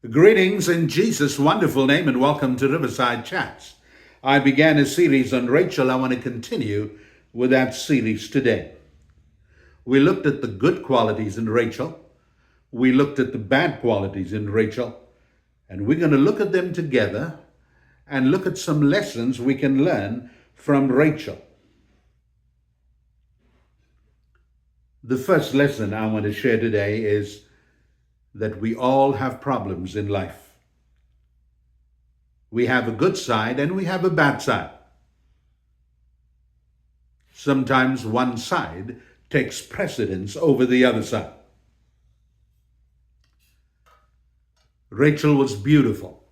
Greetings in Jesus' wonderful name and welcome to Riverside Chats. I began a series on Rachel. I want to continue with that series today. We looked at the good qualities in Rachel. We looked at the bad qualities in Rachel. And we're going to look at them together and look at some lessons we can learn from Rachel. The first lesson I want to share today is that we all have problems in life. We have a good side and we have a bad side. Sometimes one side takes precedence over the other side. Rachel was beautiful.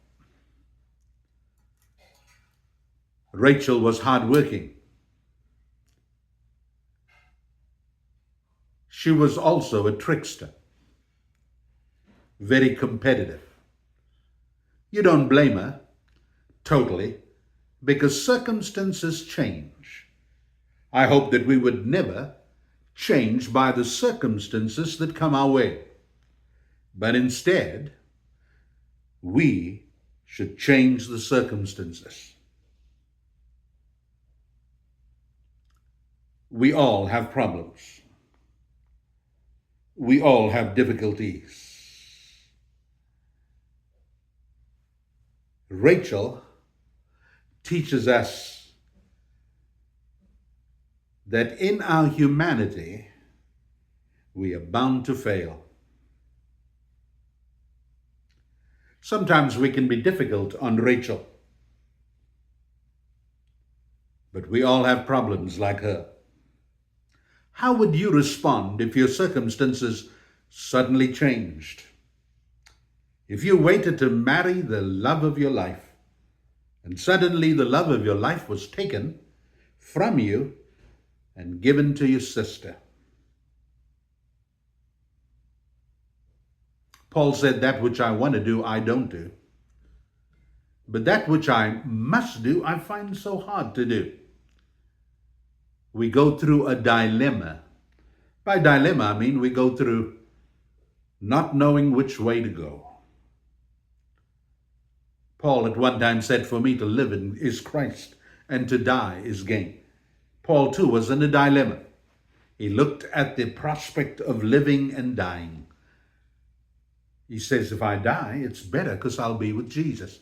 Rachel was hardworking. She was also a trickster, very competitive. You don't blame her totally because circumstances change. I hope that we would never change by the circumstances that come our way, but instead, we should change the circumstances. We all have problems. We all have difficulties. Rachel teaches us that in our humanity, we are bound to fail. Sometimes we can be difficult on Rachel, but we all have problems like her. How would you respond if your circumstances suddenly changed? If you waited to marry the love of your life, and suddenly the love of your life was taken from you and given to your sister. Paul said, that which I want to do, I don't do. But that which I must do, I find so hard to do. We go through a dilemma. By dilemma, I mean we go through not knowing which way to go. Paul at one time said, for me to live is Christ, and to die is gain. Paul too was in a dilemma. He looked at the prospect of living and dying. He says, if I die, it's better because I'll be with Jesus.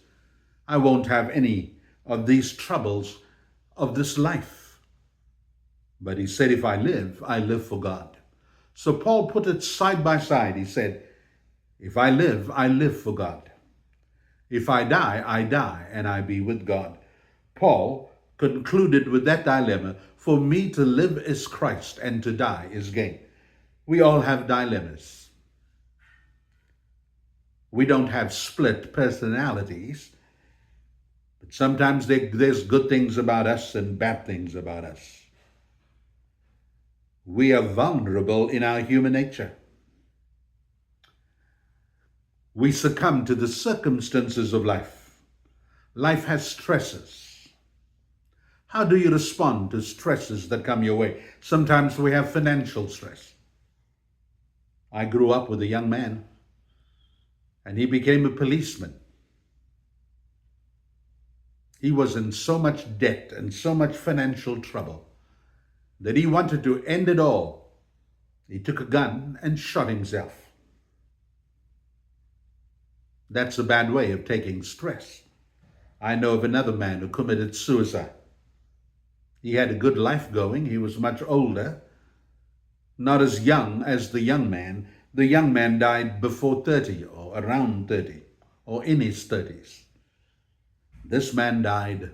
I won't have any of these troubles of this life. But he said, if I live for God. So Paul put it side by side. He said, if I live for God. If I die, and I be with God. Paul concluded with that dilemma, for me to live is Christ, and to die is gain. We all have dilemmas. We don't have split personalities, but sometimes there's good things about us and bad things about us. We are vulnerable in our human nature. We succumb to the circumstances of life. Life has stresses. How do you respond to stresses that come your way? Sometimes we have financial stress. I grew up with a young man, and he became a policeman. He was in so much debt and so much financial trouble that he wanted to end it all. He took a gun and shot himself. That's a bad way of taking stress. I know of another man who committed suicide. He had a good life going. He was much older, not as young as the young man. The young man died before 30 or around 30 or in his 30s. This man died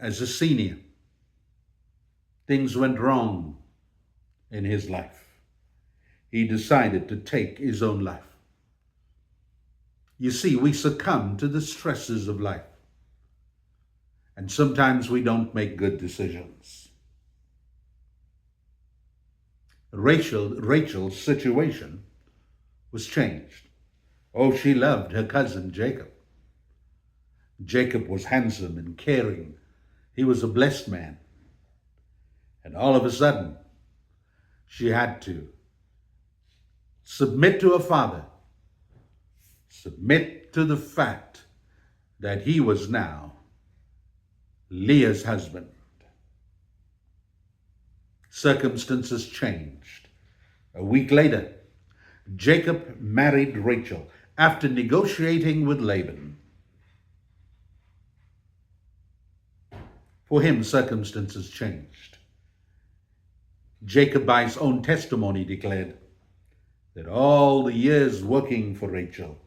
as a senior. Things went wrong in his life. He decided to take his own life. You see, we succumb to the stresses of life. And sometimes we don't make good decisions. Rachel's situation was changed. Oh, she loved her cousin Jacob. Jacob was handsome and caring. He was a blessed man. And all of a sudden, she had to submit to her father submit to the fact that he was now Leah's husband. Circumstances changed. A week later, Jacob married Rachel after negotiating with Laban. For him, circumstances changed. Jacob, by his own testimony, declared that all the years working for Rachel,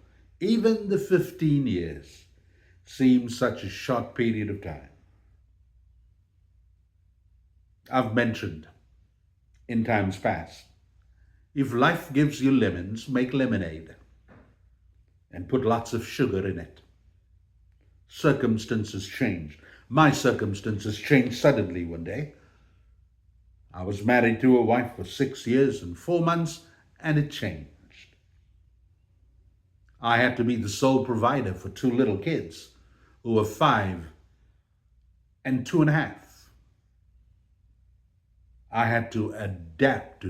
even the 15 years, seemed such a short period of time. I've mentioned in times past, if life gives you lemons, make lemonade and put lots of sugar in it. Circumstances changed. My circumstances changed suddenly one day. I was married to a wife for 6 years and 4 months, and it changed. I had to be the sole provider for 2 little kids who were 5 and 2.5. I had to adapt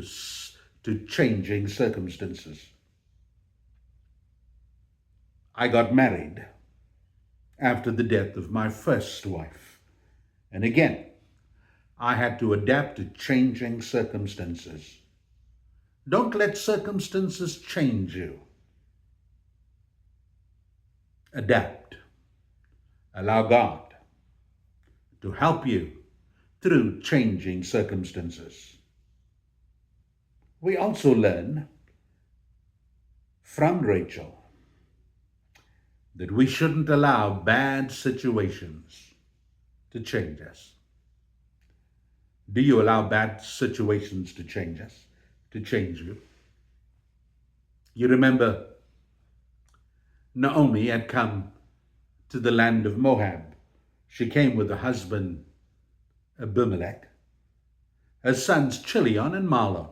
to changing circumstances. I got married after the death of my first wife. And again, I had to adapt to changing circumstances. Don't let circumstances change you. Adapt. Allow God to help you through changing circumstances. We also learn from Rachel that we shouldn't allow bad situations to change us. Do you allow bad situations to change us, to change you? You remember Naomi had come to the land of Moab. She came with her husband Abimelech, her sons Chilion and Mahlon.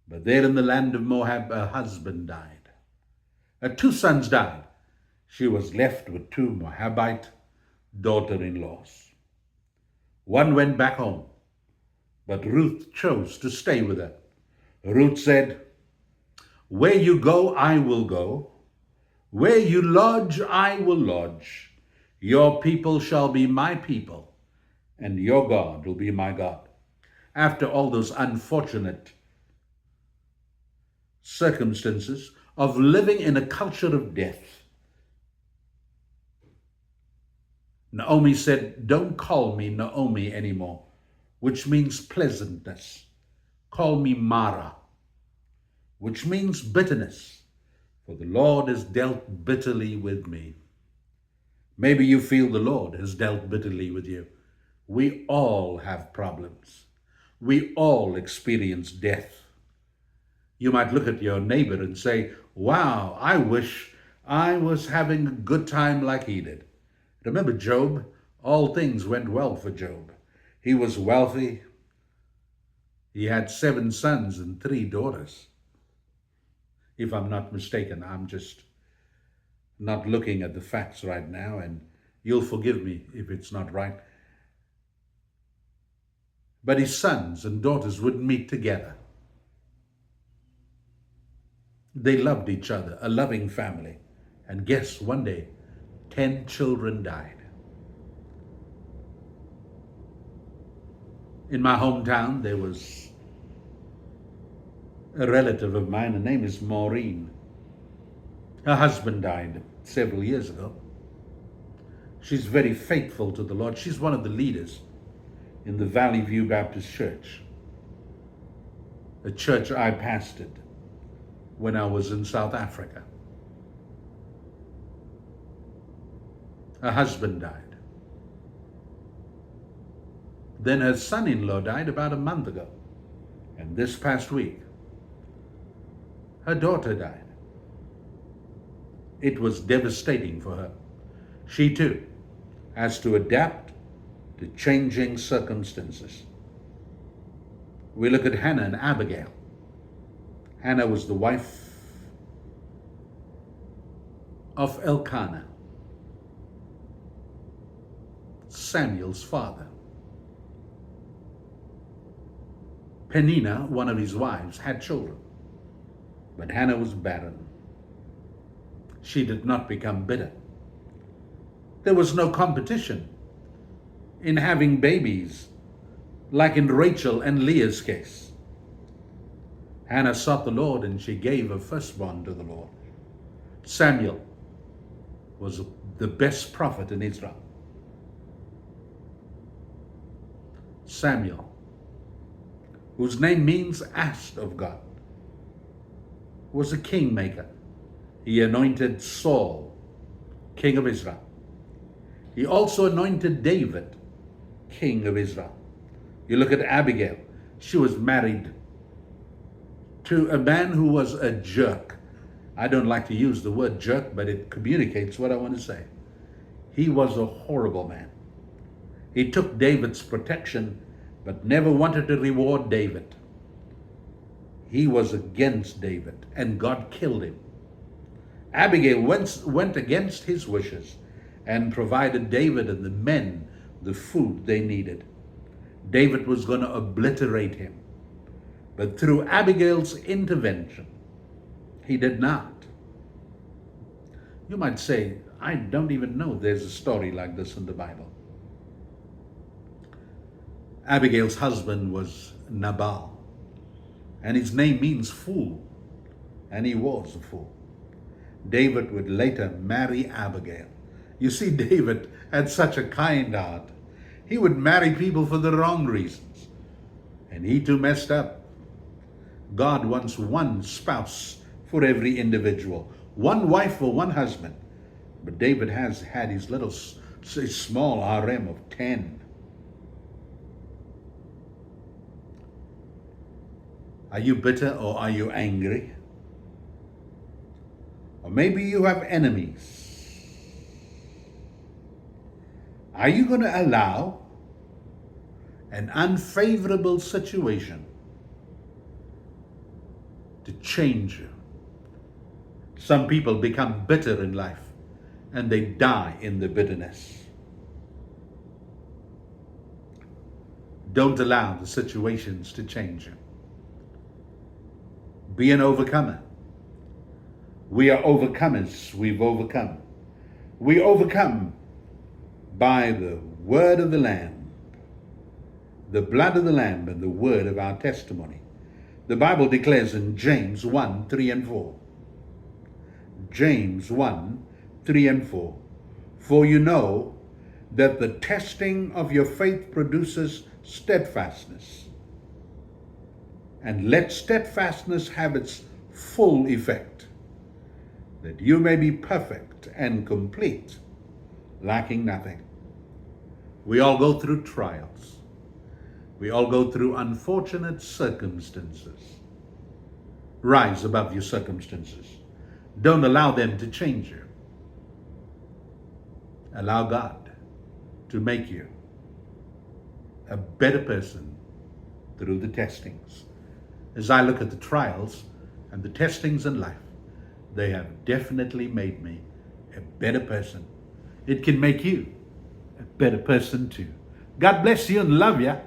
But there in the land of Moab, her husband died. Her 2 sons died. She was left with 2 Moabite daughter-in-laws. One went back home, but Ruth chose to stay with her. Ruth said, "Where you go, I will go. Where you lodge, I will lodge. Your people shall be my people, and your God will be my God." After all those unfortunate circumstances of living in a culture of death, Naomi said, "Don't call me Naomi anymore," which means pleasantness. Call me Mara, which means bitterness, for the Lord has dealt bitterly with me. Maybe you feel the Lord has dealt bitterly with you. We all have problems. We all experience death. You might look at your neighbor and say, "Wow, I wish I was having a good time like he did." Remember Job? All things went well for Job. He was wealthy. He had 7 sons and 3 daughters. If I'm not mistaken, I'm just not looking at the facts right now, and you'll forgive me if it's not right. But his sons and daughters would meet together. They loved each other, a loving family. And guess, one day, 10 children died. In my hometown, there was a relative of mine. Her name is Maureen. Her husband died several years ago. She's very faithful to the Lord. She's one of the leaders in the Valley View Baptist Church, a church I pastored when I was in South Africa. Her husband died. Then her son-in-law died about a month ago. And this past week, her daughter died. It was devastating for her. She too has to adapt to changing circumstances. We look at Hannah and Abigail. Hannah was the wife of Elkanah, Samuel's father. Peninnah, one of his wives, had children, but Hannah was barren. she did not become bitter. There was no competition in having babies, like in Rachel and Leah's case. Hannah sought the Lord and she gave her firstborn to the Lord. Samuel was the best prophet in Israel. Samuel, whose name means asked of God, was a kingmaker. He anointed Saul, king of Israel. He also anointed David, king of Israel. You look at Abigail. She was married to a man who was a jerk. I don't like to use the word jerk, but it communicates what I want to say. He was a horrible man. He took David's protection, but never wanted to reward David. He was against David, and God killed him. Abigail went against his wishes and provided David and the men the food they needed. David was going to obliterate him. But through Abigail's intervention, he did not. You might say, I don't even know there's a story like this in the Bible. Abigail's husband was Nabal, and his name means fool, and he was a fool. David would later marry Abigail. You see, David had such a kind heart. He would marry people for the wrong reasons, and he too messed up. God wants one spouse for every individual, one wife for one husband. But David has had his small harem of 10. Are you bitter or are you angry? Or maybe you have enemies. Are you going to allow an unfavorable situation to change you? Some people become bitter in life and they die in the bitterness. Don't allow the situations to change you. Be an overcomer. We are overcomers. We've overcome. We overcome by the word of the Lamb, the blood of the Lamb, and the word of our testimony. The Bible declares in James 1, 3 and 4. James 1, 3 and 4. For you know that the testing of your faith produces steadfastness. And let steadfastness have its full effect, that you may be perfect and complete, lacking nothing. We all go through trials. We all go through unfortunate circumstances. Rise above your circumstances. Don't allow them to change you. Allow God to make you a better person through the testings. As I look at the trials and the testings in life, they have definitely made me a better person. It can make you a better person too. God bless you and love you.